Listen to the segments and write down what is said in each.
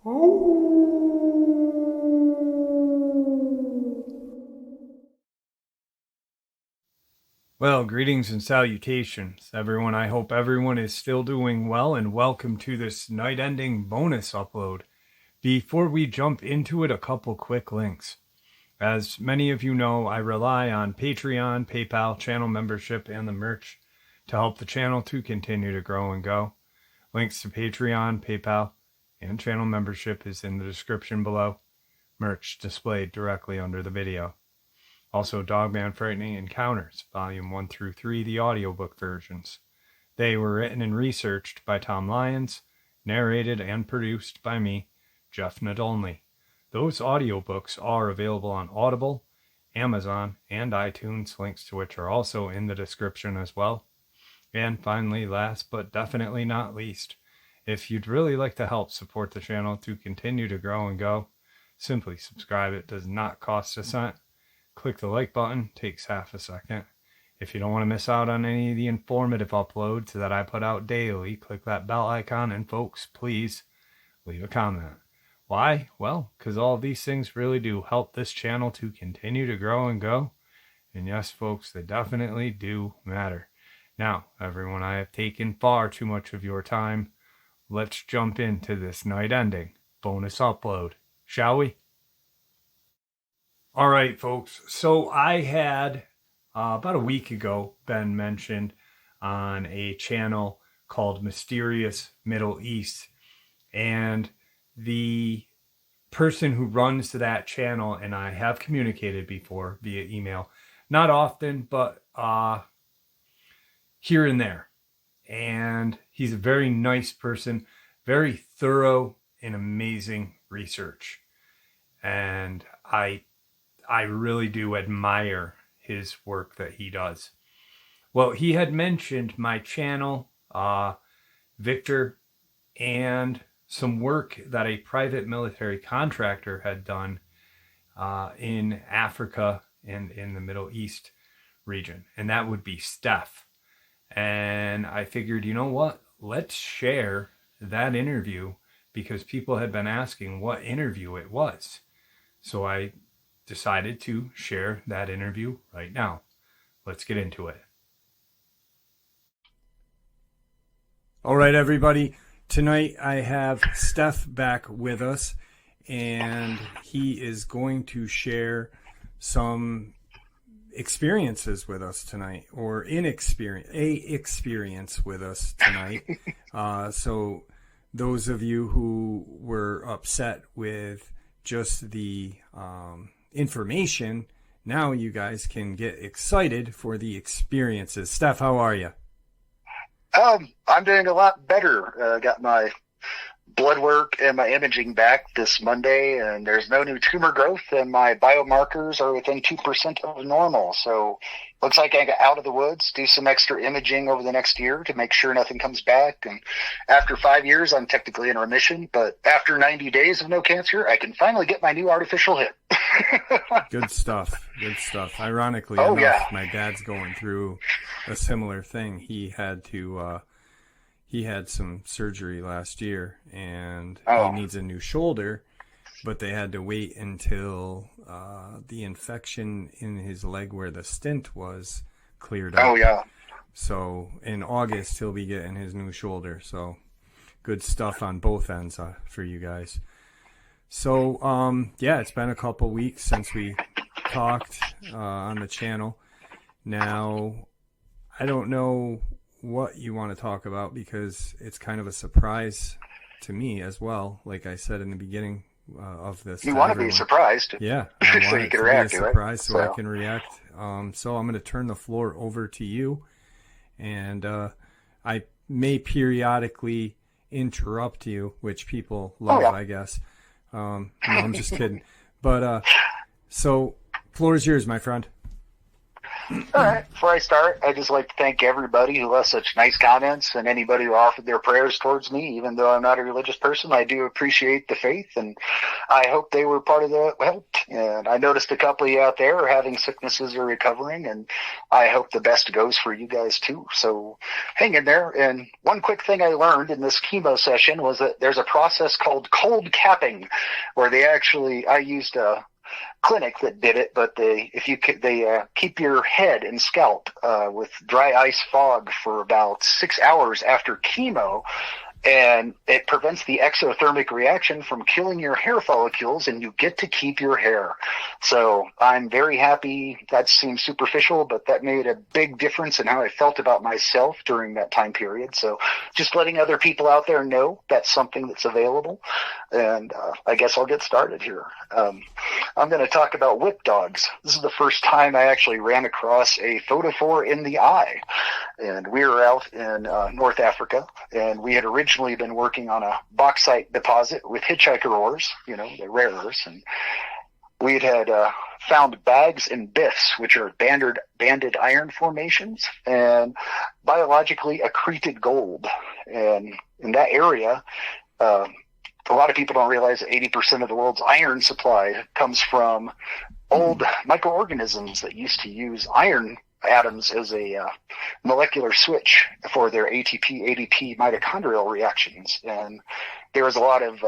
Well, greetings and salutations, everyone. I hope everyone is still doing well, and welcome to this night-ending bonus upload. Before we jump into it, a couple quick links. As many of you know, I rely on Patreon, PayPal, channel membership, and the merch to help the channel to continue to grow and go. Links to Patreon, PayPal, and channel membership is in the description below. Merch displayed directly under the video. Also, Dogman Frightening Encounters, Volume 1 through 3, the audiobook versions. They were written and researched by Tom Lyons, narrated and produced by me, Jeff Nadolny. Those audiobooks are available on Audible, Amazon, and iTunes, links to which are also in the description as well. And finally, last but definitely not least, if you'd really like to help support the channel to continue to grow and go, simply subscribe. It does not cost a cent. Click the like button, takes half a second. If you don't want to miss out on any of the informative uploads that I put out daily, click that bell icon, and folks, please leave a comment. Why? Well, because all of these things really do help this channel to continue to grow and go. And yes, folks, they definitely do matter. Now, everyone, I have taken far too much of your time. Let's jump into this night-ending bonus upload, shall we? All right, folks. So I had, about a week ago, been mentioned on a channel called Mysterious Middle East. And the person who runs that channel and I have communicated before via email. Not often, but here and there. And he's a very nice person, very thorough and amazing research. And I really do admire his work that he does. Well, he had mentioned my channel, Victor, and some work that a private military contractor had done in Africa and in the Middle East region. And that would be Steph. And I figured, you know what? Let's share that interview because people had been asking what interview it was. So I decided to share that interview right now. Let's get into it. All right, everybody. Tonight I have Steph back with us, and he is going to share some experiences with us tonight, or experience with us tonight. So those of you who were upset with just the information, now you guys can get excited for the experiences. Steph, how are you? I'm doing a lot better. Got my blood work and my imaging back this Monday, and there's no new tumor growth, and my biomarkers are within 2% of normal. So looks like I got out of the woods, do some extra imaging over the next year to make sure nothing comes back. And after 5 years, I'm technically in remission, but after 90 days of no cancer, I can finally get my new artificial hip. Good stuff. Good stuff. Ironically enough, my dad's going through a similar thing. He had some surgery last year, and he needs a new shoulder, but they had to wait until the infection in his leg where the stent was cleared up. So in August, he'll be getting his new shoulder. So good stuff on both ends for you guys. So, it's been a couple weeks since we talked on the channel. Now, I don't know what you want to talk about because it's kind of a surprise to me as well. Like I said in the beginning of this, you want to be surprised, yeah, so you can react to it. So I can react. So I'm going to turn the floor over to you, and I may periodically interrupt you, which people love, I guess. No, I'm just kidding. But so, floor is yours, my friend. All right. Before I start, I'd just like to thank everybody who left such nice comments and anybody who offered their prayers towards me. Even though I'm not a religious person, I do appreciate the faith, and I hope they were part of the help. And I noticed a couple of you out there are having sicknesses or recovering, and I hope the best goes for you guys too. So hang in there. And one quick thing I learned in this chemo session was that there's a process called cold capping, where I used a clinic that did it, but they keep your head and scalp with dry ice fog for about 6 hours after chemo, and it prevents the exothermic reaction from killing your hair follicles, and you get to keep your hair. So I'm very happy. That seems superficial, but that made a big difference in how I felt about myself during that time period. So just letting other people out there know that's something that's available. And I guess I'll get started here. I'm going to talk about whip dogs. This is the first time I actually ran across a photophore in the eye. And we were out in North Africa, and we had originally been working on a bauxite deposit with hitchhiker ores, the rare earths, and we had found bags and biffs, which are banded iron formations, and biologically accreted gold. And in that area, a lot of people don't realize that 80% of the world's iron supply comes from old microorganisms that used to use iron atoms as a molecular switch for their ATP, ADP mitochondrial reactions. And there was a lot of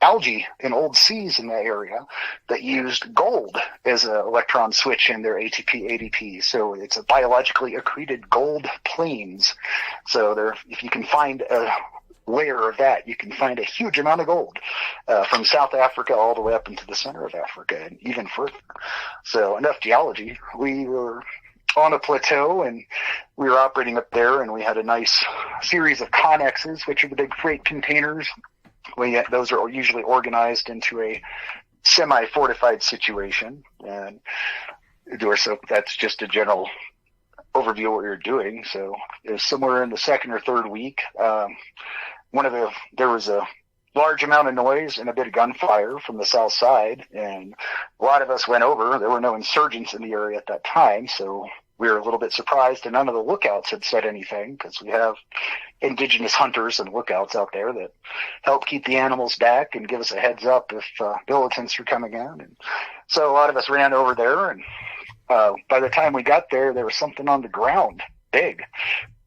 algae in old seas in that area that used gold as an electron switch in their ATP, ADP. So it's a biologically accreted gold plains. So if you can find a layer of that, you can find a huge amount of gold from South Africa all the way up into the center of Africa and even further. So enough geology. We were on a plateau, and we were operating up there, and we had a nice series of connexes, which are the big freight containers. Those are usually organized into a semi-fortified situation, and so that's just a general overview of what we were doing. So it was somewhere in the second or third week. There was a large amount of noise and a bit of gunfire from the south side, and a lot of us went over. There were no insurgents in the area at that time, so we were a little bit surprised, and none of the lookouts had said anything, because we have indigenous hunters and lookouts out there that help keep the animals back and give us a heads up if militants are coming in. And so a lot of us ran over there, and by the time we got there, there was something on the ground, big.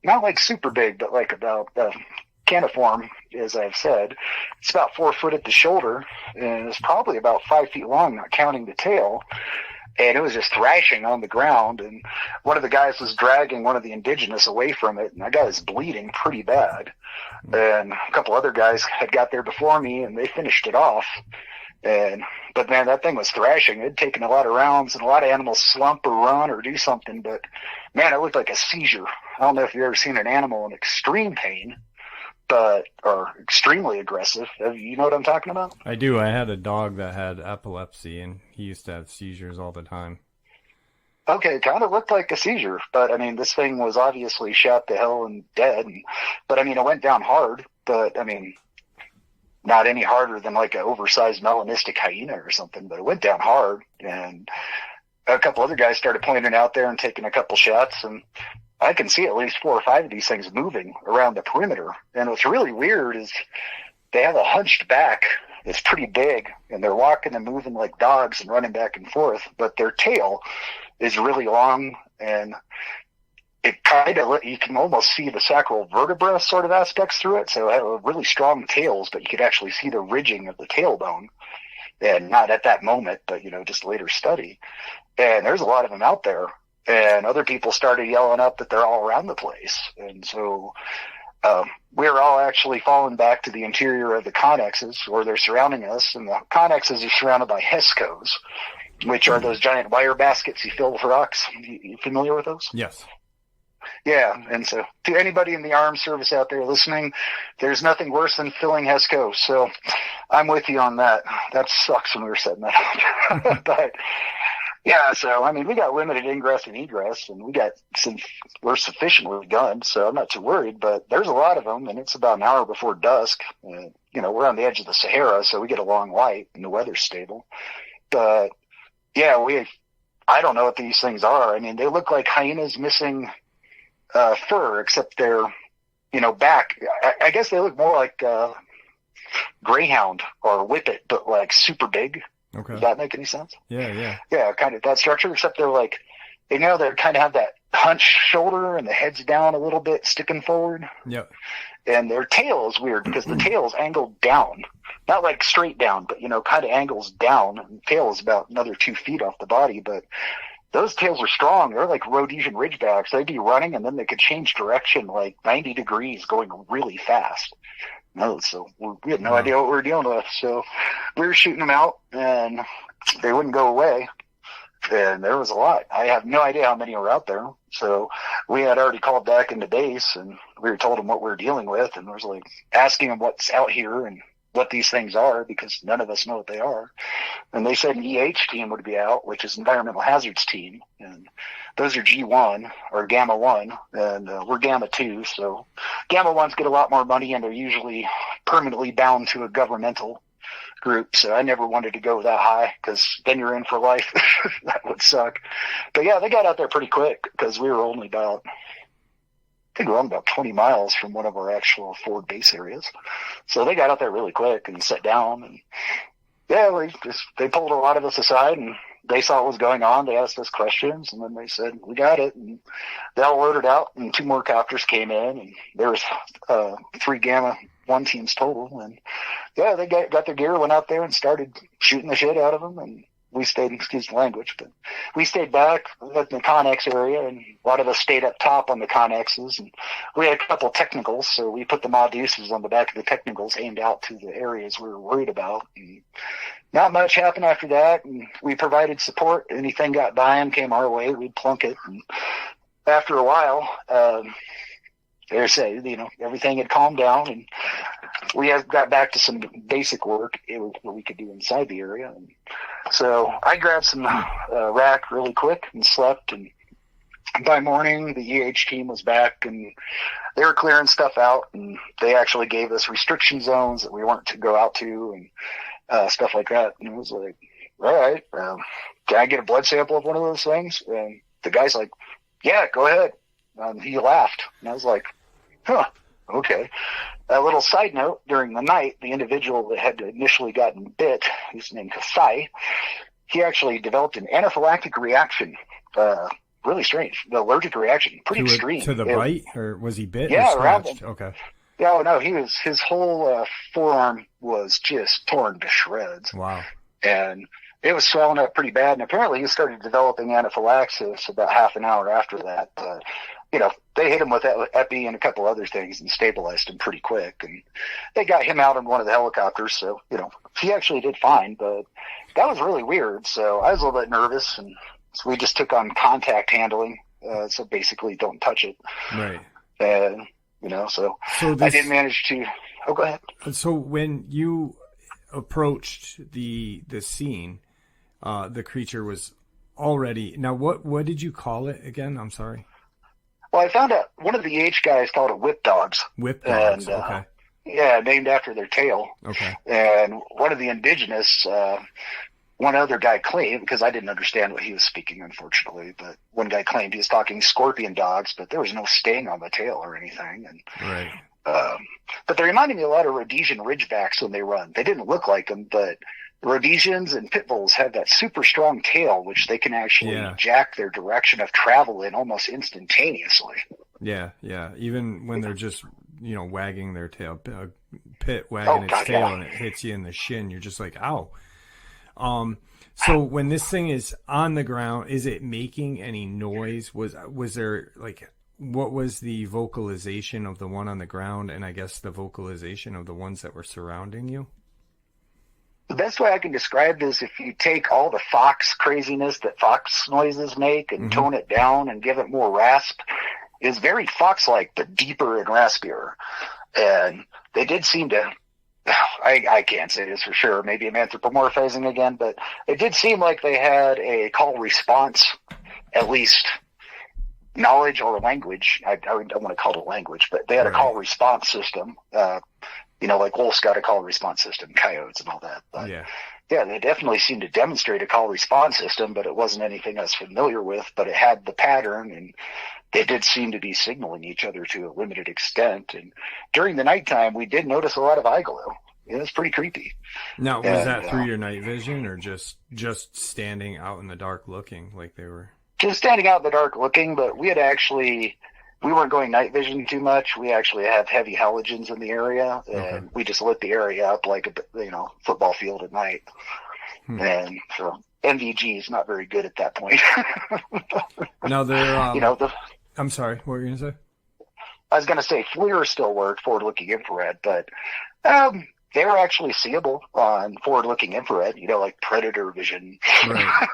Not like super big, but like about caniform, as I've said. It's about 4 foot at the shoulder, and it's probably about 5 feet long, not counting the tail. And it was just thrashing on the ground, and one of the guys was dragging one of the indigenous away from it, and that guy was bleeding pretty bad. And a couple other guys had got there before me, and they finished it off. But man, that thing was thrashing. It had taken a lot of rounds, and a lot of animals slump or run or do something, but man, it looked like a seizure. I don't know if you've ever seen an animal in extreme pain, or extremely aggressive. You know what I'm talking about? I do. I had a dog that had epilepsy, and he used to have seizures all the time. Okay, it kind of looked like a seizure, but I mean, this thing was obviously shot to hell and dead. But I mean, it went down hard, but I mean, not any harder than like an oversized melanistic hyena or something, but it went down hard. And a couple other guys started pointing out there and taking a couple shots, and I can see at least 4 or 5 of these things moving around the perimeter. And what's really weird is they have a hunched back that's pretty big, and they're walking and moving like dogs and running back and forth, but their tail is really long, and it you can almost see the sacral vertebra sort of aspects through it. So it have really strong tails, but you could actually see the ridging of the tailbone. And not at that moment, but just later study. And there's a lot of them out there. And other people started yelling up that they're all around the place. And so we're all actually falling back to the interior of the connexes, or they're surrounding us. And the connexes are surrounded by HESCOs, which are those giant wire baskets you fill with rocks. You familiar with those? Yes. Yeah, and so to anybody in the armed service out there listening, there's nothing worse than filling HESCO. So I'm with you on that. That sucks when we were setting that up. But yeah, so I mean, we got limited ingress and egress, and we're sufficiently gunned, so I'm not too worried. But there's a lot of them, and it's about an hour before dusk. And, we're on the edge of the Sahara, so we get a long light, and the weather's stable. But yeah, I don't know what these things are. I mean, they look like hyenas missing fur, except they're, back. I guess they look more like greyhound or whippet, but like super big. Okay. Does that make any sense? Yeah. Yeah, kind of that structure, except they're like, they kind of have that hunched shoulder and the head's down a little bit, sticking forward. Yep. And their tail is weird because the tail is angled down. Not like straight down, but, kind of angles down. And the tail is about another 2 feet off the body, but those tails are strong. They're like Rhodesian Ridgebacks. They'd be running and then they could change direction like 90 degrees going really fast. So we had no idea what we were dealing with. So we were shooting them out and they wouldn't go away. And there was a lot. I have no idea how many were out there. So we had already called back into base and we were told them what we were dealing with. And I was like asking them what's out here and what these things are because none of us know what they are. And they said an EH team would be out, which is Environmental Hazards Team. And those are G1 or Gamma 1 and we're Gamma 2. So Gamma 1s get a lot more money and they're usually permanently bound to a governmental group. So I never wanted to go that high because then you're in for life. That would suck. But yeah, they got out there pretty quick because we were only about, I think we're only about 20 miles from one of our actual forward base areas. So they got out there really quick and sat down and yeah, they pulled a lot of us aside and they saw what was going on. They asked us questions and then they said, we got it. And they all loaded out and 2 more copters came in and there was 3 Gamma 1 teams total. And yeah, they got their gear, went out there and started shooting the shit out of them. And we stayed, excuse the language, but we stayed back at the Connex area and a lot of us stayed up top on the Connexes and we had a couple of technicals. So we put the Maudeuses on the back of the technicals aimed out to the areas we were worried about. And not much happened after that. And we provided support. Anything got by them came our way. We'd plunk it. And after a while, everything had calmed down and we got back to some basic work what we could do inside the area. And so I grabbed some rack really quick and slept. And by morning, the EH team was back and they were clearing stuff out. And they actually gave us restriction zones that we weren't to go out to and stuff like that. And it was like, all right, can I get a blood sample of one of those things? And the guy's like, yeah, go ahead. He laughed. And I was like, huh, okay. A little side note, during the night, the individual that had initially gotten bit, who's named Kasai, he actually developed an anaphylactic reaction. Really strange. The allergic reaction, pretty extreme. To the bite, or was he bit? Yeah, or around. Okay. Yeah, no, his whole forearm was just torn to shreds. Wow. And it was swelling up pretty bad. And apparently he started developing anaphylaxis about half an hour after that. They hit him with epi and a couple other things and stabilized him pretty quick. And they got him out on one of the helicopters. So, he actually did fine, but that was really weird. So I was a little bit nervous. And so we just took on contact handling. So basically don't touch it. Right. And, so I did manage to, go ahead. So when you approached the scene, the creature was already, now what did you call it again? I'm sorry. Well, I found out one of the EH guys called it whip dogs. Whip dogs, and, okay. Yeah, named after their tail. Okay. And one of the indigenous, one other guy claimed, because I didn't understand what he was speaking, unfortunately, but one guy claimed he was talking scorpion dogs, but there was no sting on the tail or anything. And, right. But they reminded me a lot of Rhodesian Ridgebacks when they run. They didn't look like them, but Rhodesians and pit bulls have that super strong tail, which they can actually jack their direction of travel in almost instantaneously. Yeah. Even when they're just, wagging their tail, pit wagging its tail and it hits you in the shin, you're just like, ow. So when this thing is on the ground, is it making any noise? Was there what was the vocalization of the one on the ground and I guess the vocalization of the ones that were surrounding you? The best way I can describe this, if you take all the fox craziness that fox noises make and tone it down and give it more rasp, is very fox-like, but deeper and raspier. And they did seem to, I can't say this for sure, maybe I'm anthropomorphizing again, but it did seem like they had a call response, at least knowledge or language. I don't want to call it a language, but they had a call response system. Like wolves got a call response system, coyotes and all that. But Yeah, they definitely seemed to demonstrate a call response system, but it wasn't anything I was familiar with, but it had the pattern, and they did seem to be signaling each other to a limited extent. And during the nighttime, we did notice a lot of eye glow. It was pretty creepy. Now, was that through your night vision, or just standing out in the dark looking like they were? Just standing out in the dark looking, but we weren't going night vision too much. We actually have heavy halogens in the area, and we just lit the area up like a football field at night. And so NVG is not very good at that point. Now they're I'm sorry, what were you gonna say? I was gonna say FLIR still worked, forward-looking infrared, but they were actually seeable on forward-looking infrared. Like predator vision. Right.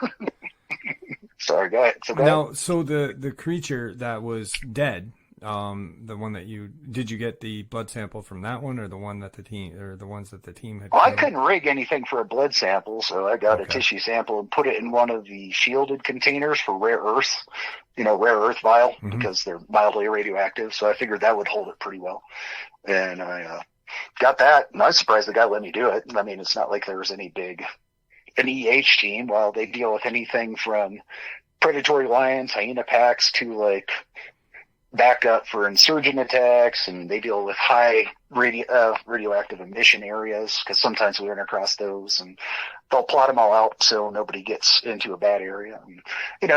Sorry, go ahead. Now, so the creature that was dead, the one that did you get the blood sample from that one, or the one that the ones that the team had? Well, I couldn't rig anything for a blood sample, so I got a tissue sample and put it in one of the shielded containers for rare earth, rare earth vial, because they're mildly radioactive. So I figured that would hold it pretty well, and I got that. And I was surprised the guy let me do it. I mean, it's not like there was an EH team. While they deal with anything from predatory lions, hyena packs, to like backup for insurgent attacks, and they deal with high radioactive emission areas, because sometimes we run across those, and they'll plot them all out so nobody gets into a bad area. And,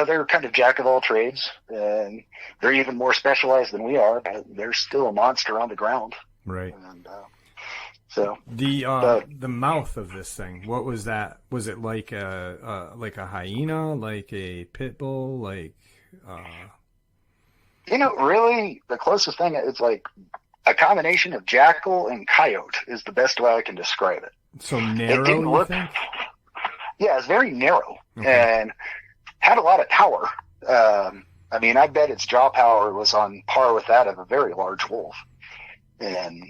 they're kind of jack of all trades, and they're even more specialized than we are, but they're still a monster on the ground. Right. And so the mouth of this thing, what was that? Was it like a hyena, like a pit bull, like? Really, the closest thing is like a combination of jackal and coyote is the best way I can describe it. So narrow, you think? Yeah, it's very narrow and had a lot of power. I mean, I bet its jaw power was on par with that of a very large wolf. And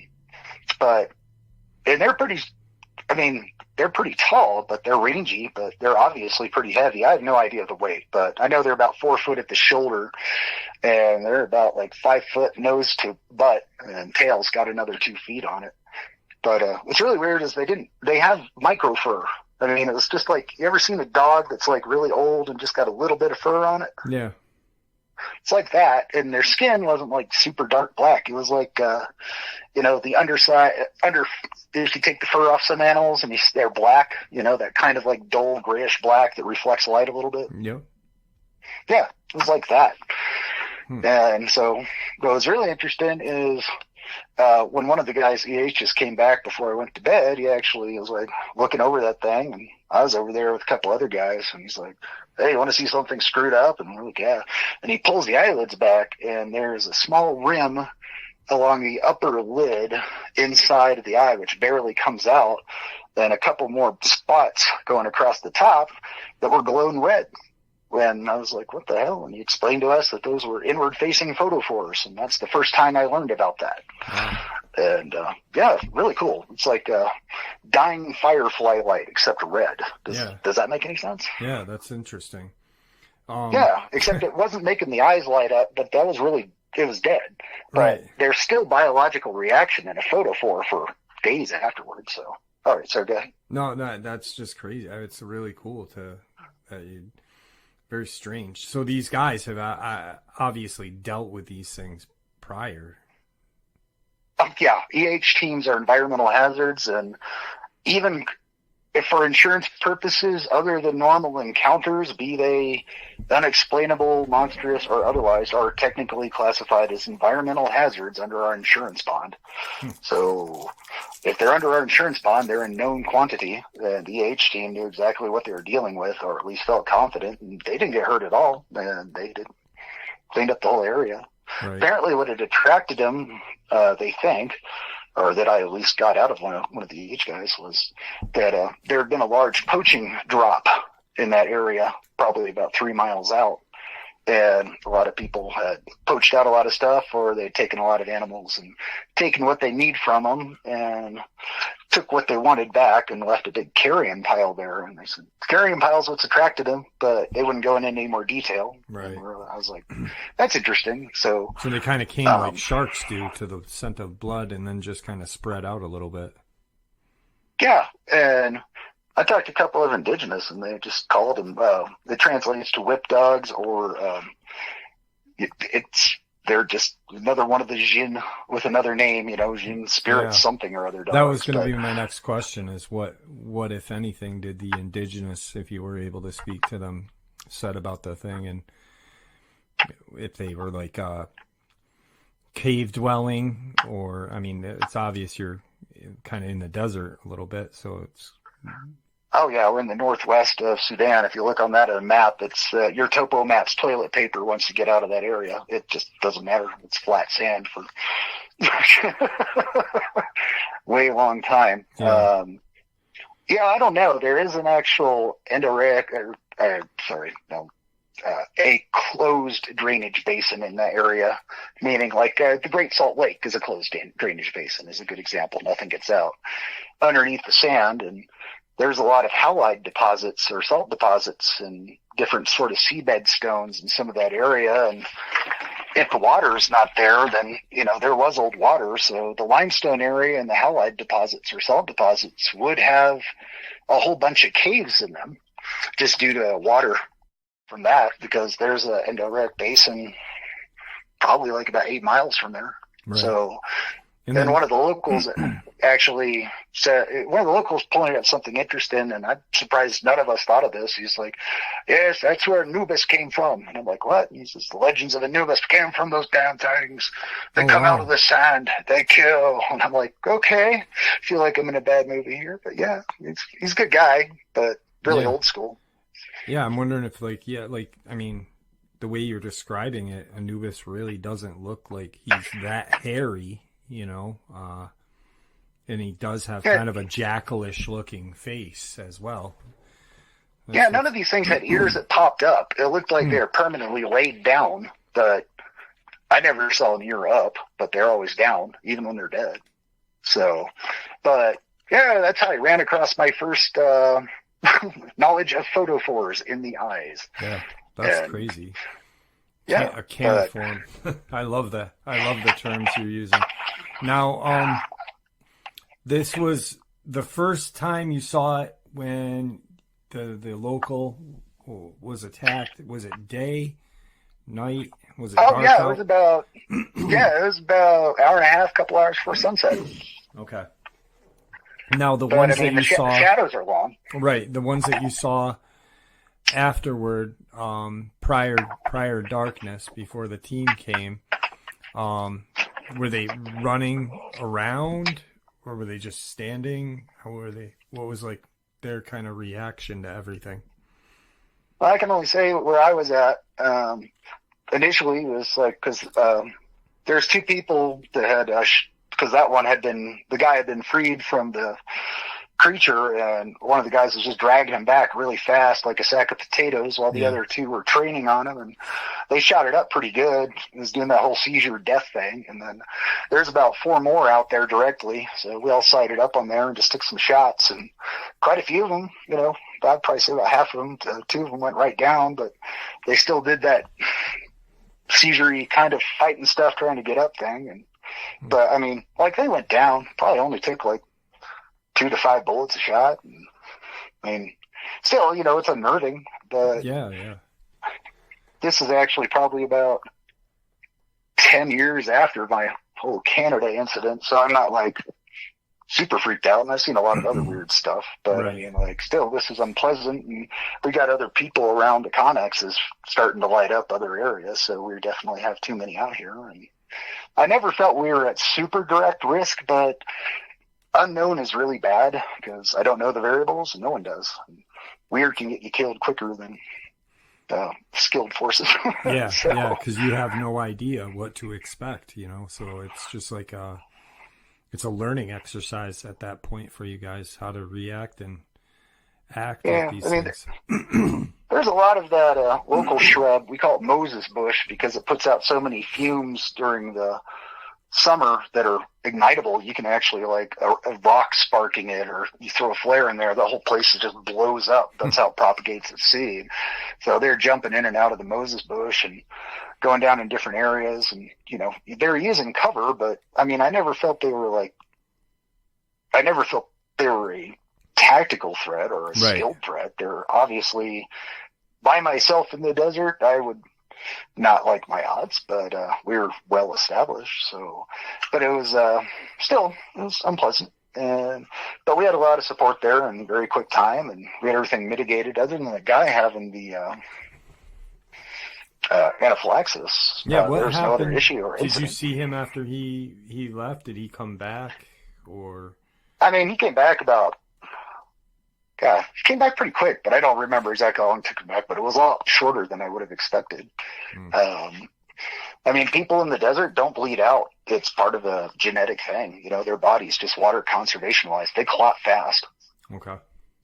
they're pretty tall, but they're rangy, but they're obviously pretty heavy. I have no idea the weight, but I know they're about 4 foot at the shoulder, and they're about like 5 foot nose to butt, and tail's got another 2 feet on it. But what's really weird is they have micro fur. I mean, it was just like, you ever seen a dog that's like really old and just got a little bit of fur on it? Yeah. It's like that, and their skin wasn't like super dark black. It was like, the underside, if you take the fur off some animals and they're black, that kind of like dull grayish black that reflects light a little bit. Yep. Yeah, it was like that. And so what was really interesting is when one of the guys, EHs, came back before I went to bed, he actually was like looking over that thing, and I was over there with a couple other guys, and he's like, "Hey, you want to see something screwed up?" And we're like, "Yeah." And he pulls the eyelids back, and there's a small rim along the upper lid inside of the eye, which barely comes out, and a couple more spots going across the top that were glowing red. When I was like, "What the hell?" And he explained to us that those were inward-facing photophores, and that's the first time I learned about that. Wow. And really cool. It's like a dying firefly light, except red. Does that make any sense? Yeah, that's interesting. Except it wasn't making the eyes light up, but it was dead. But there's still biological reaction in a photophore for days afterwards. So, all right, so go ahead. No, that's just crazy. It's really cool very strange. So these guys have obviously dealt with these things prior. EH teams are environmental hazards, and even if for insurance purposes, other than normal encounters, be they unexplainable, monstrous, or otherwise, are technically classified as environmental hazards under our insurance bond. So if they're under our insurance bond, they're in known quantity, and the EH team knew exactly what they were dealing with, or at least felt confident, and they didn't get hurt at all, and they cleaned up the whole area. Right. Apparently what had attracted them, they think, or that I at least got out of one of the EH guys, was that there had been a large poaching drop in that area, probably about 3 miles out. And a lot of people had poached out a lot of stuff, or they'd taken a lot of animals and taken what they need from them and took what they wanted back and left a big carrion pile there. And they said, carrion pile's what's attracted them, but they wouldn't go into any more detail. Right. And I was like, that's interesting. So they kind of came like sharks do to the scent of blood, and then just kind of spread out a little bit. Yeah. And I talked to a couple of indigenous, and they just called them. It translates to whip dogs, or they're just another one of the Jin with another name. Jin spirits, something or other dogs. That was going to be my next question: is what if anything did the indigenous, if you were able to speak to them, said about the thing, and if they were like cave dwelling, or I mean, it's obvious you're kind of in the desert a little bit, so it's. Oh yeah, we're in the northwest of Sudan. If you look on that map, it's your topo map's toilet paper once you get out of that area. It just doesn't matter. It's flat sand for way long time. Yeah. I don't know. There is an actual a closed drainage basin in that area, meaning like the Great Salt Lake is a closed drainage basin, is a good example. Nothing gets out underneath the sand, and there's a lot of halide deposits or salt deposits and different sort of seabed stones in some of that area. And if the water is not there, then, there was old water. So the limestone area and the halide deposits or salt deposits would have a whole bunch of caves in them just due to water from that, because there's an endorheic basin probably like about 8 miles from there. Right. So, and one of the locals actually said, one of the locals pointed out something interesting, and I'm surprised none of us thought of this. He's like, yes, that's where Anubis came from. And I'm like, what? And he says, the legends of Anubis came from those damn things. They come out of the sand. They kill. And I'm like, okay. I feel like I'm in a bad movie here. But yeah, he's a good guy, but really old school. Yeah, I'm wondering if I mean, the way you're describing it, Anubis really doesn't look like he's that hairy. And he does have kind of a jackalish looking face as well. None of these things had ears that popped up. It looked like they were permanently laid down, but I never saw an ear up, but they're always down, even when they're dead. So, but yeah, that's how I ran across my first knowledge of photophores in the eyes. Yeah, that's crazy. Yeah, a caniform. I love that. I love the terms you're using. Now, this was the first time you saw it when the local was attacked. Was it day, night? Was it dark out? It was about hour and a half, couple hours before sunset. Okay. Now the ones that you saw, the shadows are long. Right, the ones that you saw afterward, prior darkness, before the team came, were they running around, or were they just standing? How were they? What was like their kind of reaction to everything? Well, I can only say where I was at. Initially, it was like, because there's two people that had, because the guy had been freed from the creature, and one of the guys was just dragging him back really fast like a sack of potatoes, while the other two were training on him, and they shot it up pretty good. He was doing that whole seizure death thing, and then there's about 4 more out there directly, so we all sighted up on there and just took some shots, and quite a few of them, I'd probably say about half of them, 2 of them went right down, but they still did that seizure-y kind of fighting stuff trying to get up thing. And but I mean, like, they went down, probably only took like 2 to 5 bullets a shot. And, I mean, still, it's unnerving, but yeah. This is actually probably about 10 years after my whole Canada incident, so I'm not like super freaked out, and I've seen a lot of other weird stuff, but right. I mean, like, still, this is unpleasant, and we got other people around the connexes starting to light up other areas, so we definitely have too many out here. And I never felt we were at super direct risk, but unknown is really bad, because I don't know the variables, and no one does. Weird can get you killed quicker than skilled forces. Yeah, because you have no idea what to expect, so it's just like it's a learning exercise at that point for you guys, how to react and act with these things. There's a lot of that local shrub. We call it Moses bush because it puts out so many fumes during the summer that are ignitable. You can actually, like, a rock sparking it, or you throw a flare in there, the whole place just blows up. That's how it propagates its seed. So they're jumping in and out of the Moses bush and going down in different areas, and they're using cover, but I mean, I never felt they were a tactical threat or a Right. skilled threat. They're obviously, by myself in the desert, I would not like my odds, but we were well established. So, but it was still, it was unpleasant. But we had a lot of support there in very quick time, and we had everything mitigated other than the guy having the anaphylaxis. Yeah, what there was happened? no other issue or Did incident. you see him after he left? Did he come back, or? I mean, he came back he came back pretty quick, but I don't remember exactly how long it took him back, but it was a lot shorter than I would have expected. I mean, people in the desert don't bleed out. It's part of a genetic thing. You know, their bodies, just water conservation wise, they clot fast. Okay.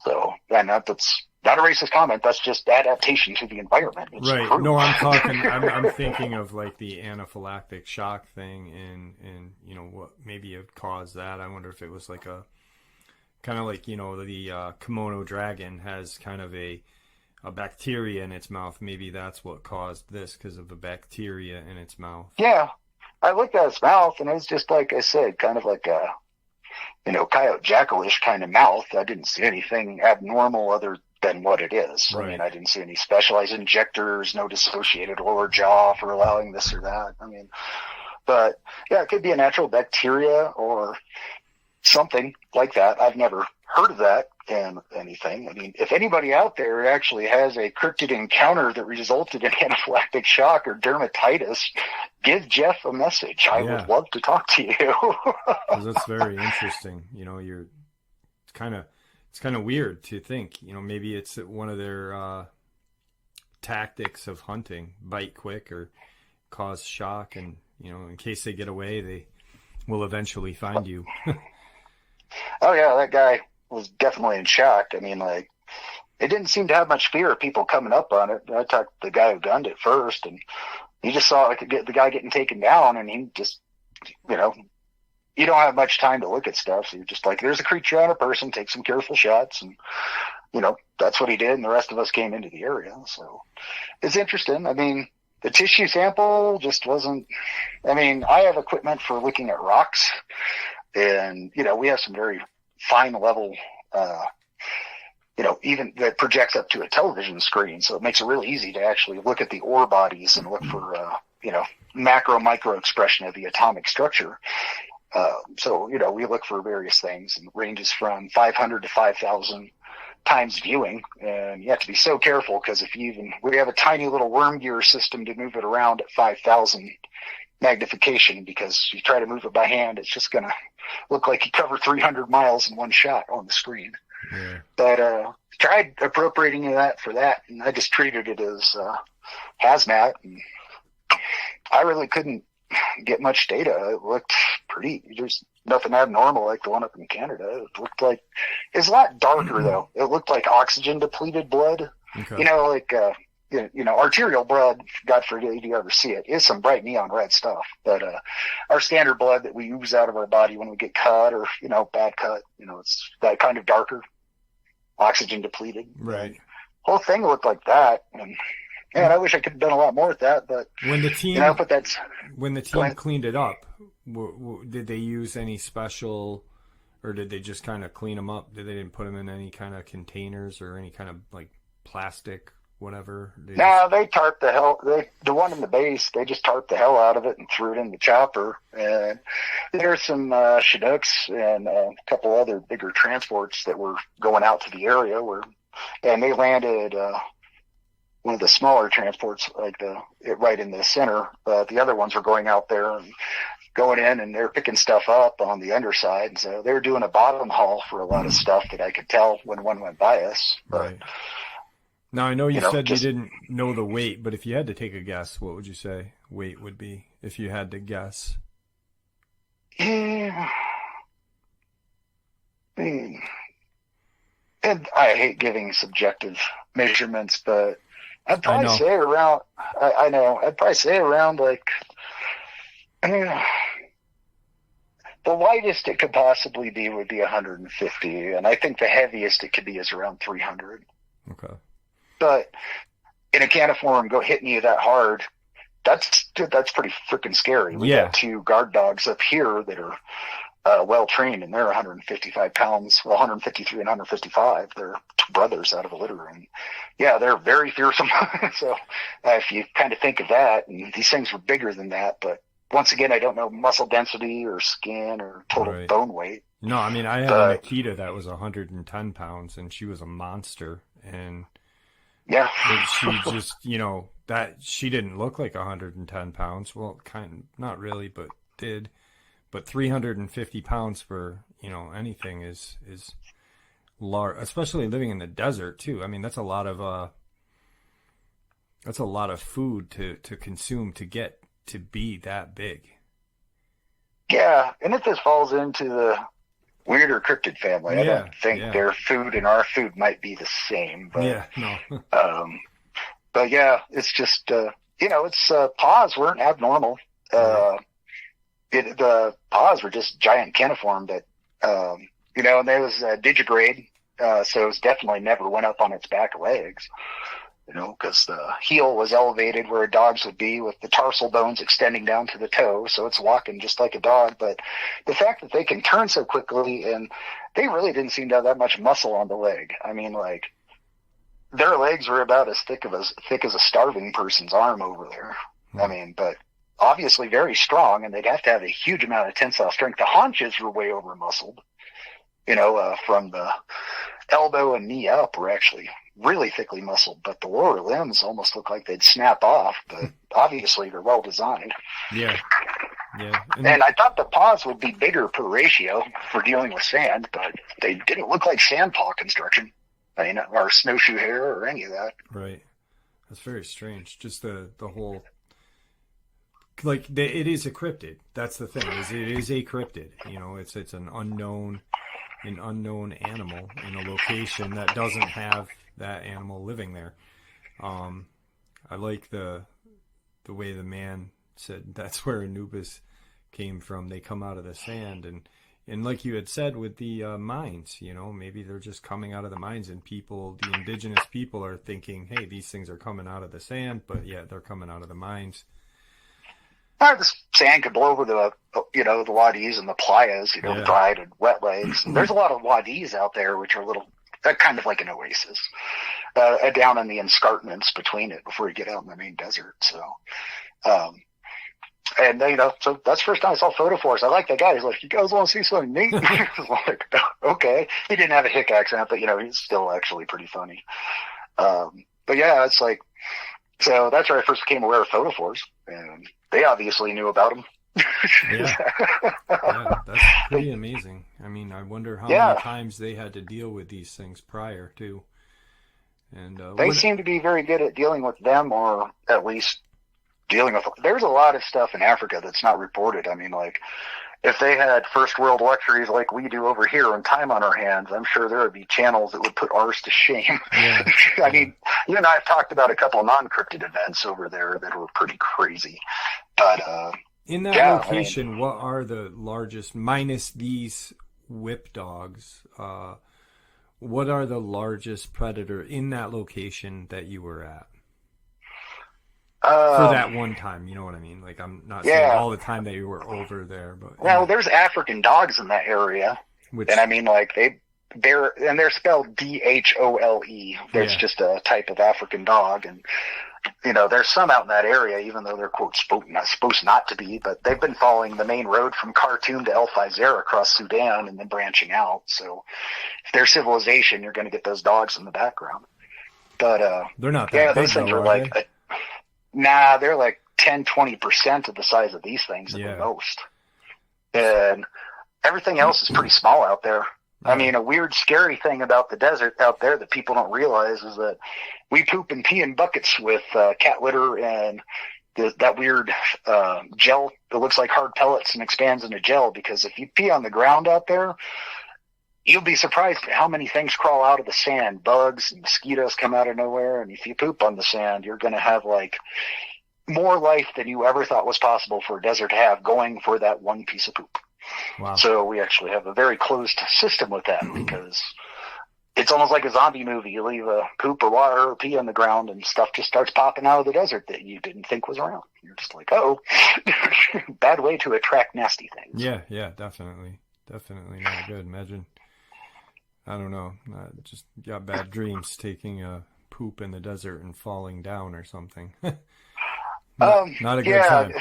So, and that's not a racist comment. That's just adaptation to the environment. It's Right. true. No, I'm thinking of like the anaphylactic shock thing, and you know what maybe it caused that. I wonder if it was like a kind of like, you know, the kimono dragon has kind of a bacteria in its mouth. Maybe that's what caused this, because of a bacteria in its mouth. Yeah. I looked at its mouth, and it was just like I said, kind of like a, you know, coyote jackalish kind of mouth. I didn't see anything abnormal other than what it is. Right. I mean, I didn't see any specialized injectors, no dissociated lower jaw for allowing this or that. I mean, but yeah, it could be a natural bacteria or something like that. I've never heard of that in anything. I mean, if anybody out there actually has a cryptid encounter that resulted in anaphylactic shock or dermatitis, give Jeff a message. I would love to talk to you. 'Cause that's very interesting. You know, it's kind of weird to think, you know, maybe it's one of their tactics of hunting, bite quick or cause shock, and, you know, in case they get away, they will eventually find you. Oh yeah, that guy was definitely in shock. I mean, like, it didn't seem to have much fear of people coming up on it. I talked to the guy who gunned it first, and he just saw like the guy getting taken down, and he just, you know, you don't have much time to look at stuff. So you're just like, there's a creature on a person, take some careful shots. And, you know, that's what he did. And the rest of us came into the area. So it's interesting. I mean, the tissue sample just wasn't, I mean, I have equipment for looking at rocks, and, you know, we have some very fine level, you know, even that projects up to a television screen. So it makes it really easy to actually look at the ore bodies and look for, you know, macro, micro expression of the atomic structure. So, you know, we look for various things, and it ranges from 500 to 5,000 times viewing. And you have to be so careful, because we have a tiny little worm gear system to move it around at 5,000 magnification, because you try to move it by hand, it's just going to look like you cover 300 miles in one shot on the screen. Yeah. But tried appropriating that for that, and I just treated it as hazmat, and I really couldn't get much data. It looked there's nothing abnormal like the one up in Canada. It looked like, it's a lot darker though. It looked like oxygen depleted blood. Okay. You know, like you know, arterial blood, God forbid you ever see it, is some bright neon red stuff. But our standard blood that we ooze out of our body when we get cut, or, you know, bad cut, you know, it's that kind of darker, oxygen depleted. Right. Whole thing looked like that. And man, I wish I could have done a lot more with that. But when the team, you know, but that's when the team cleaned it up, did they use any special, or did they just kind of clean them up? They didn't put them in any kind of containers or any kind of like plastic, whatever? They tarped the one in the base, they just tarped the hell out of it and threw it in the chopper. And there's some Chinooks and a couple other bigger transports that were going out to the area and they landed one of the smaller transports, like right in the center. The other ones were going out there and going in, and they're picking stuff up on the underside. And so they were doing a bottom haul for a lot of stuff that I could tell when one went by us. But, right. Now, I know you said you didn't know the weight, but if you had to take a guess, what would you say weight would be if you had to guess? Yeah. And I hate giving subjective measurements, but I'd probably say around, I know, I'd probably say around like, the lightest it could possibly be would be 150, and I think the heaviest it could be is around 300. Okay. But in a caniform, hitting you that hard, that's pretty freaking scary. We got two guard dogs up here that are well trained, and they're 155 pounds, well, 153 and 155. They're two brothers out of a litter, and yeah, they're very fearsome. So if you kind of think of that, and these things were bigger than that, but once again, I don't know muscle density or skin or total bone weight. No, I mean, I had a Nikita that was 110 pounds, and she was a monster, and yeah, she just, that she didn't look like 110 pounds. Well, kind of, not really, but did. But 350 pounds for, anything is large, especially living in the desert too. I mean, that's a lot of food to consume to get to be that big. Yeah, and it just falls into the weirder cryptid family. I don't think their food and our food might be the same, but but yeah, it's just its paws weren't abnormal. The paws were just giant caniform that and there was digigrade, so it was definitely never went up on its back legs. Because the heel was elevated where a dog's would be, with the tarsal bones extending down to the toe, so it's walking just like a dog. But the fact that they can turn so quickly, and they really didn't seem to have that much muscle on the leg. I mean, like, their legs were about as thick as a starving person's arm over there. I mean, but obviously very strong, and they'd have to have a huge amount of tensile strength. The haunches were way over muscled. From the elbow and knee up were actually really thickly muscled, but the lower limbs almost look like they'd snap off, but obviously they're well designed. Yeah. And I thought the paws would be bigger per ratio for dealing with sand, but they didn't look like sand paw construction, or snowshoe hair or any of that. Right. That's very strange. Just the whole, it is a cryptid. That's the thing. It is a cryptid. It's an unknown animal in a location that doesn't have that animal living there. I like the way the man said that's where Anubis came from. They come out of the sand, and like you had said with the mines, maybe they're just coming out of the mines, and the indigenous people are thinking, hey, these things are coming out of the sand, but yeah, they're coming out of the mines. The sand could blow over the wadis and the playas, dried and wet lakes. And there's a lot of wadis out there, which are kind of like an oasis, down in the escarpments between it before you get out in the main desert. So, so that's the first time I saw photophores. I like that guy. He's like, you guys want to see something neat? I was like, okay. He didn't have a hick accent, but he's still actually pretty funny. But yeah, it's like, so that's where I first became aware of photophores, and they obviously knew about them. Yeah, that's pretty amazing. I mean, I wonder how many times they had to deal with these things prior to. And they seem to be very good at dealing with them, or at least dealing with. There's a lot of stuff in Africa that's not reported. I mean, like, if they had first world luxuries like we do over here and time on our hands, I'm sure there would be channels that would put ours to shame. Yeah. I mean, you and I have talked about a couple of non-cryptid events over there that were pretty crazy. But in that location, what are the largest, minus these whip dogs, what are the largest predator in that location that you were at? For that one time, you know what I mean? Like, I'm not saying all the time that you were over there, but there's African dogs in that area, and I mean, like, they're spelled DHOLE. There's just a type of African dog, and there's some out in that area, even though they're quote supposed not to be. But they've been following the main road from Khartoum to El Faizer across Sudan, and then branching out. So, if they're civilization, you're going to get those dogs in the background. But they're not that big, those things are like. Nah, they're like 10-20% of the size of these things at the most. And everything else is pretty small out there. I mean, a weird, scary thing about the desert out there that people don't realize is that we poop and pee in buckets with cat litter and that weird gel that looks like hard pellets and expands into gel, because if you pee on the ground out there, you'll be surprised at how many things crawl out of the sand. Bugs and mosquitoes come out of nowhere. And if you poop on the sand, you're going to have like more life than you ever thought was possible for a desert to have, going for that one piece of poop. Wow. So we actually have a very closed system with that, because it's almost like a zombie movie. You leave a poop or water or pee on the ground, and stuff just starts popping out of the desert that you didn't think was around. You're just like, bad way to attract nasty things. Yeah, definitely. definitely not good. Imagine, I don't know, just got bad dreams taking a poop in the desert and falling down or something. Not a good time.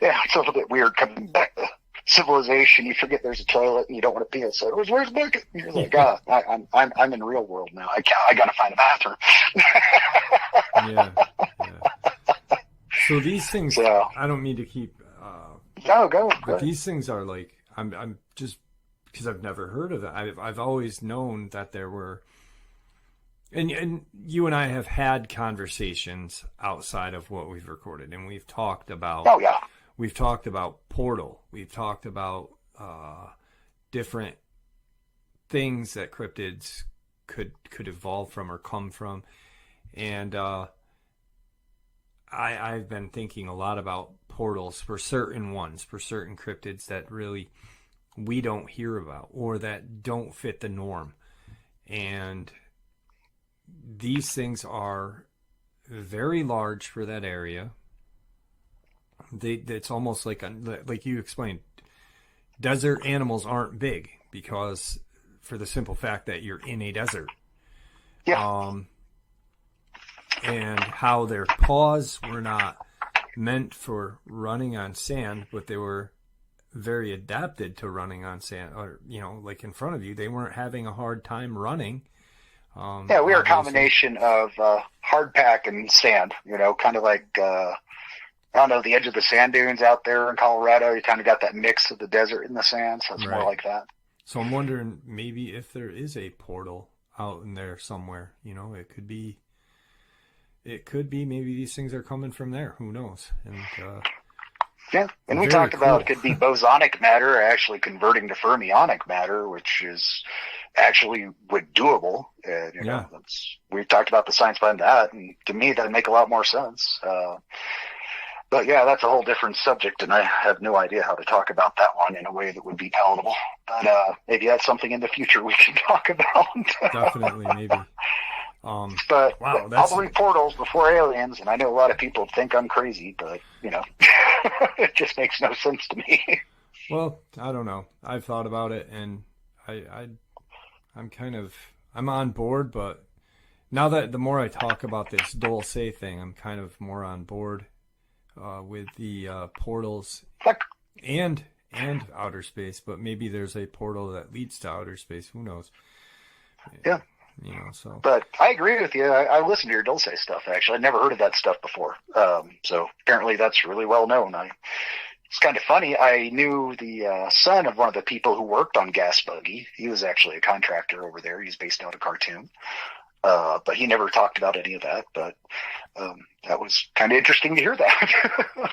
Yeah, it's a little bit weird coming back to civilization. You forget there's a toilet and you don't want to pee. It's like, where's the bucket? And you're like, I'm in the real world now. I got to find a bathroom. Yeah. So these things, I don't mean to keep. Go. But these things are like, I'm just, because I've never heard of it. I've always known that there were, and you and I have had conversations outside of what we've recorded, and we've talked about. Oh yeah. We've talked about Portal. We've talked about different things that cryptids could evolve from or come from, and I've been thinking a lot about portals for certain ones, for certain cryptids that really we don't hear about or that don't fit the norm. And these things are very large for that area. It's almost like you explained, desert animals aren't big because for the simple fact that you're in a desert. Yeah. And how their paws were not meant for running on sand, but they were very adapted to running on sand, or, like in front of you, they weren't having a hard time running. We are a combination of hard pack and sand, kind of like, I don't know, the edge of the sand dunes out there in Colorado. You kind of got that mix of the desert and the sand, so it's more like that. So I'm wondering maybe if there is a portal out in there somewhere, it could be maybe these things are coming from there. Who knows? And we talked about it could be bosonic matter actually converting to fermionic matter, which is actually doable. And, we talked about the science behind that, and to me, that'd make a lot more sense. But yeah, that's a whole different subject, and I have no idea how to talk about that one in a way that would be palatable. But maybe that's something in the future we can talk about. Definitely, maybe. But wow, I'll believe portals before aliens, and I know a lot of people think I'm crazy, but it just makes no sense to me. Well, I don't know. I've thought about it, and I'm on board. But now that the more I talk about this Dulce thing, I'm kind of more on board with the portals and outer space. But maybe there's a portal that leads to outer space. Who knows? Yeah. So. But I agree with you. I listened to your Dulce stuff, actually. I'd never heard of that stuff before. So apparently that's really well known. It's kind of funny. I knew the son of one of the people who worked on Gas Buggy. He was actually a contractor over there. He's based out of Khartoum. But he never talked about any of that. But that was kind of interesting to hear that.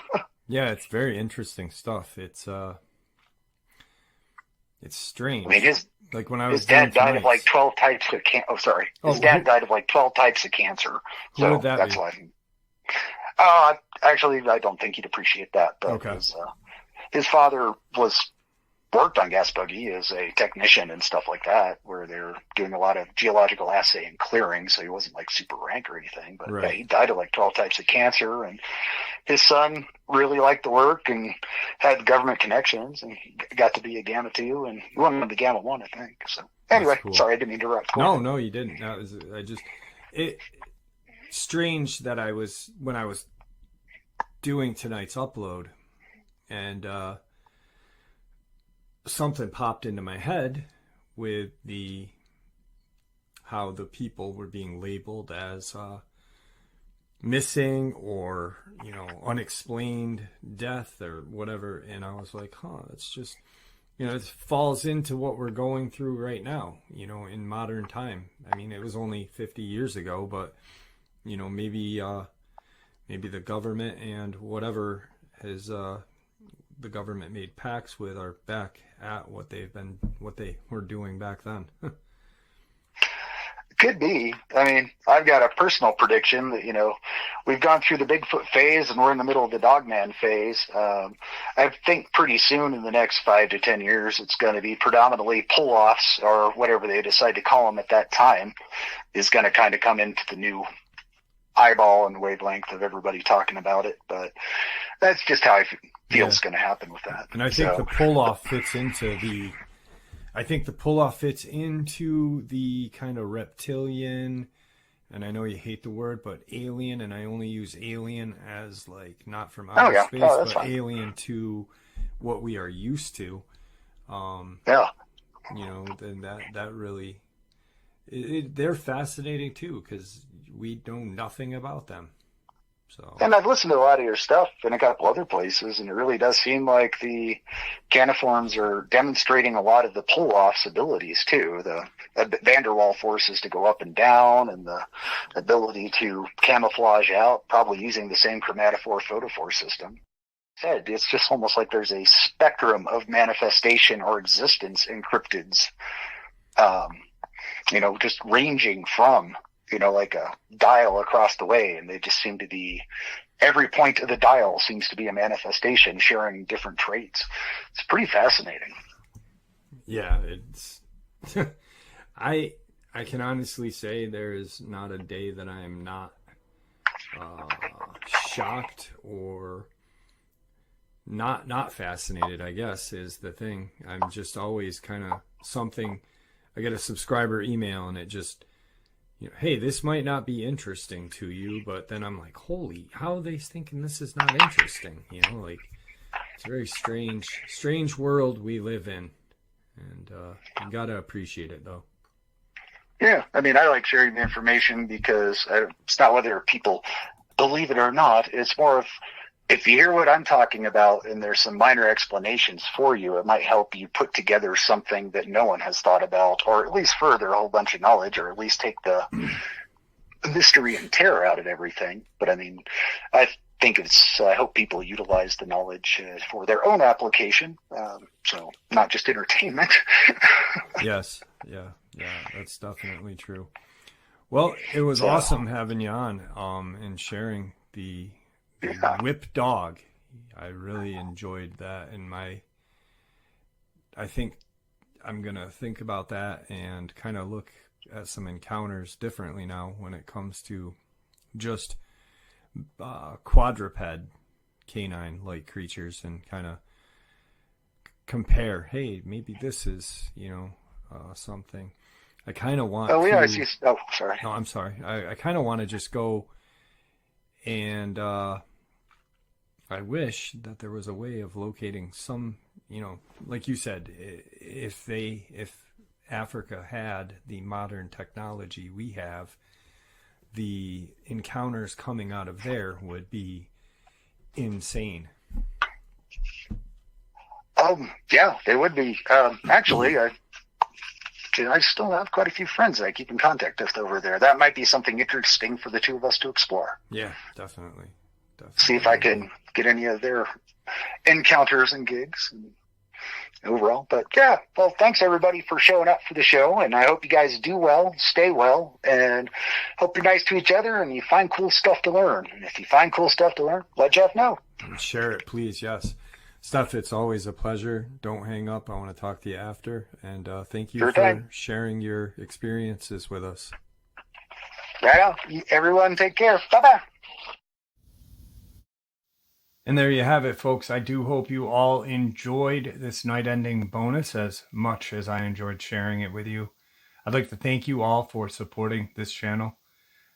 Yeah, it's very interesting stuff. It's strange. I mean, like when I was his dad died of like 12 types of cancer. Oh, sorry. His dad died of like 12 types of cancer. Who would that that's be? Why. Actually, I don't think he'd appreciate that. But okay. His father worked on Gas Buggy as a technician and stuff like that, where they're doing a lot of geological assay and clearing. So he wasn't like super rank or anything, but right. Yeah, he died of like 12 types of cancer, and his son really liked the work and had government connections, and he got to be a Gamma 2, and he won the Gamma 1, I think. So anyway, cool. Sorry, I didn't interrupt. No, you didn't. Strange that when I was doing tonight's upload, and something popped into my head with how the people were being labeled as missing or unexplained death or whatever, and I was like, it's just it falls into what we're going through right now, in modern time. I mean, it was only 50 years ago, but maybe the government and whatever has the government made pacts with are back at what they were doing back then. Could be. I mean, I've got a personal prediction that, we've gone through the Bigfoot phase and we're in the middle of the Dogman phase. I think pretty soon in the next 5 to 10 years, it's going to be predominantly pull-offs or whatever they decide to call them at that time is going to kind of come into the new eyeball and wavelength of everybody talking about it. But that's just how feel is going to happen with that. And I think the pull-off fits into the kind of reptilian, and I know you hate the word, but alien, and I only use alien as like not from outer space, but fine. Alien to what we are used to. You know, then that really, they're fascinating too, because we know nothing about them. So. And I've listened to a lot of your stuff in a couple other places, and it really does seem like the caniforms are demonstrating a lot of the pull-off's abilities too. The van der Waal forces to go up and down, and the ability to camouflage out, probably using the same chromatophore photophore system. It's just almost like there's a spectrum of manifestation or existence in cryptids, you know, just ranging from, you know, like a dial across the way, and they just seem to be, every point of the dial seems to be a manifestation sharing different traits. It's pretty fascinating. Yeah, it's I can honestly say there is not a day that I am not shocked or not fascinated, I guess, is the thing. I'm just always kind of something. I get a subscriber email and it just, you know, hey, this might not be interesting to you, but then I'm like, holy, how are they thinking this is not interesting? You know, like, it's a very strange world we live in, and you gotta appreciate it though. Yeah, I mean, I like sharing the information because it's not whether people believe it or not. It's more of, if you hear what I'm talking about and there's some minor explanations for you, it might help you put together something that no one has thought about, or at least further a whole bunch of knowledge, or at least take the mystery and terror out of everything. But I mean, I hope people utilize the knowledge for their own application. So not just entertainment. Yes. Yeah. That's definitely true. Well, it was awesome having you on, and sharing the whip dog. I really enjoyed that, and I think I'm gonna think about that and kind of look at some encounters differently now when it comes to just quadruped canine like creatures, and kind of compare, hey, maybe this is, you know, something I kind of want. I see. Oh, sorry. No, I'm sorry. I kind of want to just go and I wish that there was a way of locating some, you know, like you said, if Africa had the modern technology we have, the encounters coming out of there would be insane. Yeah, they would be. Actually, I still have quite a few friends that I keep in contact with over there. That might be something interesting for the two of us to explore. Yeah, definitely. See if I can get any of their encounters and gigs and overall. But yeah, well, thanks everybody for showing up for the show, and I hope you guys do well, stay well, and hope you're nice to each other and you find cool stuff to learn. And if you find cool stuff to learn, let Jeff know. Share it, please. Yes. Steph, it's always a pleasure. Don't hang up. I want to talk to you after. And thank you for sharing your experiences with us. Right on. Everyone take care. Bye-bye. And there you have it, folks. I do hope you all enjoyed this night-ending bonus as much as I enjoyed sharing it with you. I'd like to thank you all for supporting this channel.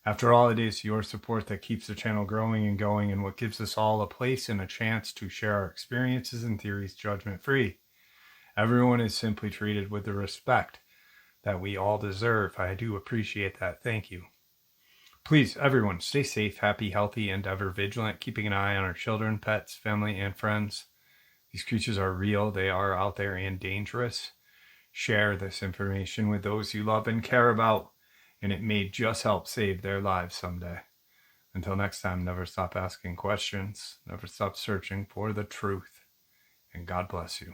After all, it is your support that keeps the channel growing and going, and what gives us all a place and a chance to share our experiences and theories judgment-free. Everyone is simply treated with the respect that we all deserve. I do appreciate that. Thank you. Please, everyone, stay safe, happy, healthy, and ever vigilant, keeping an eye on our children, pets, family, and friends. These creatures are real. They are out there and dangerous. Share this information with those you love and care about, and it may just help save their lives someday. Until next time, never stop asking questions, never stop searching for the truth, and God bless you.